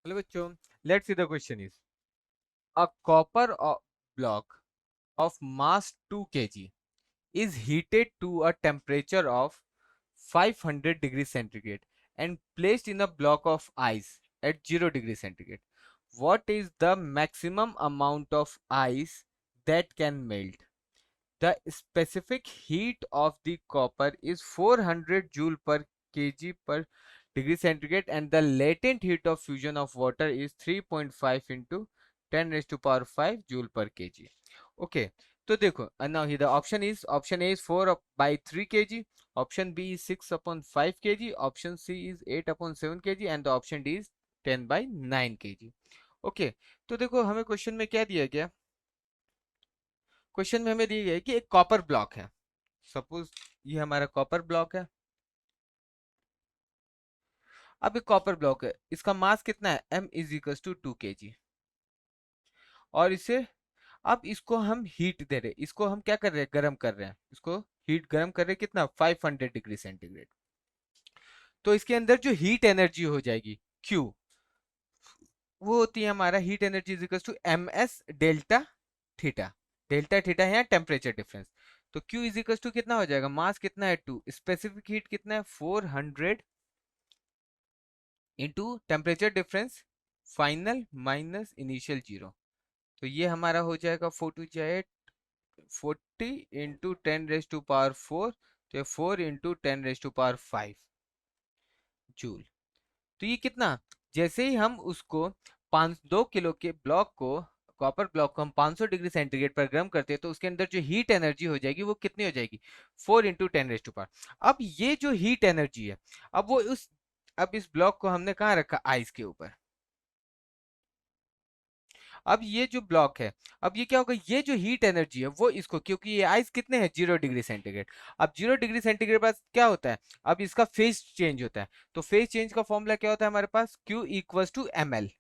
Hello बच्चों, let's see the question is a copper block of mass 2 kg is heated to a temperature of 500 degrees centigrade and placed in a block of ice at 0 degrees centigrade. What is the maximum amount of ice that can melt? The specific heat of the copper is 400 joule per kg per degree centigrade and the latent heat of fusion of water is 3.5 into 10 raised to power 5 joule per kg. Okay, तो देखो now here the option A is 4 by 3 kg, option B is 6 upon 5 kg, option C is 8 upon 7 kg and the option D is 10 by 9 kg. Okay, तो देखो हमें question में क्या दिया गया, question में हमें दिया गया है कि एक कॉपर ब्लॉक है। सपोज ये हमारा कॉपर ब्लॉक है। अब एक कॉपर ब्लॉक है, इसका मास कितना है, m is equal to 2 kg। और इसे अब इसको हम हीट दे रहे हैं, इसको हम क्या कर रहे हैं, गर्म कर रहे हैं, इसको हीट गर्म कर रहे हैं कितना, 500 डिग्री सेंटीग्रेड। तो इसके अंदर जो हीट एनर्जी हो जाएगी Q, वो होती है हमारा heat energy is equal to M S delta theta. Delta theta है टेम्परेचर डिफरेंस। तो Q इज इक्वल टू कितना हो जाएगा, मास कितना है 2, स्पेसिफिक हीट कितना है 400 into temperature difference final minus initial 0। तो ये हमारा हो जाएगा 4 टू जाए 40 इंटू 10 रेज टू पावर 4, तो ये 4 into 10 raise to power 5 joule. तो ये कितना, जैसे ही हम उसको 2 किलो के ब्लॉक को, कॉपर ब्लॉक को हम 500 डिग्री सेंटीग्रेड पर गर्म करते हैं तो उसके अंदर जो हीट एनर्जी हो जाएगी वो कितनी हो जाएगी, 4 इंटू 10 रेज टू पावर। अब ये जो हीट एनर्जी है, अब वो उस, अब इस ब्लॉक को हमने कहाँ रखा, आइस के ऊपर। अब ये जो ब्लॉक है, अब ये क्या होगा, ये जो हीट एनर्जी है वो इसको, क्योंकि ये आइस कितने हैं 0 डिग्री सेंटीग्रेड। अब 0 डिग्री सेंटीग्रेड बाद क्या होता है, अब इसका फेज चेंज होता है। तो फेज चेंज का फॉर्मूला क्या होता है हमारे पास, Q equals to M L.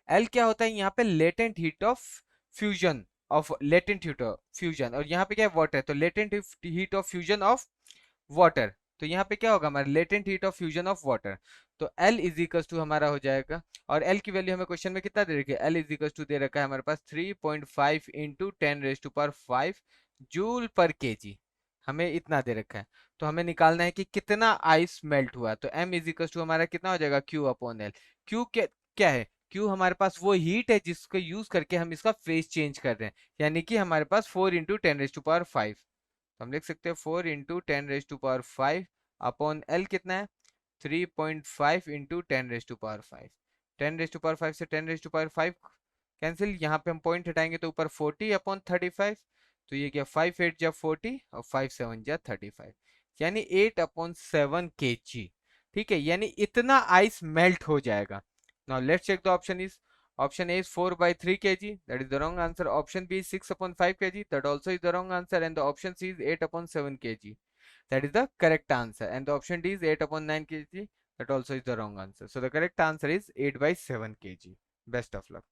L क्या होता है यहाँ पे, latent heat of fusion, of latent heat of fusion, और यहाँ पे क्या है, वाटर, तो latent heat of fusion of water. तो यहाँ पे क्या होगा हमारा, latent heat of fusion of water. तो L इज इक्वल्स टू हमारा हो जाएगा, और L की वैल्यू हमें क्वेश्चन में कितना दे रखी है, L इज इक्वल्स टू दे रखा है हमारे पास 3.5 into 10 raise to power 5 joule per KG. हमें इतना दे रखा है। तो हमें निकालना है कि कितना आइस मेल्ट हुआ। तो M इज इक्वल्स टू हमारा कितना हो जाएगा, Q अपॉन L। Q क्या है, Q हमारे पास वो हीट है जिसको यूज करके हम इसका फेज चेंज कर रहे हैं, यानी कि हमारे पास 4 इंटू 10 रेज टू पावर 5। तो हम लिख सकते हैं 4 into 10 raise to power 5 upon L कितना है, 3.5 into 10 raise to power 5। 10 raise to power 5 से 10 रेज टू पावर 5 कैंसिल, यहाँ पे हम पॉइंट हटाएंगे तो ऊपर 40 अपॉन 35। तो ये क्या, 5 8 जा 40 और 5 7 जा 35, यानी 8 अपॉन 7 kg। ठीक है, यानी इतना आइस मेल्ट हो जाएगा। Now let's check the option is, option A is 4 by 3 kg, that is the wrong answer. Option B is 6 upon 5 kg, that also is the wrong answer. And the option C is 8 upon 7 kg, that is the correct answer. And the option D is 8 upon 9 kg, that also is the wrong answer. So the correct answer is 8 by 7 kg. Best of luck.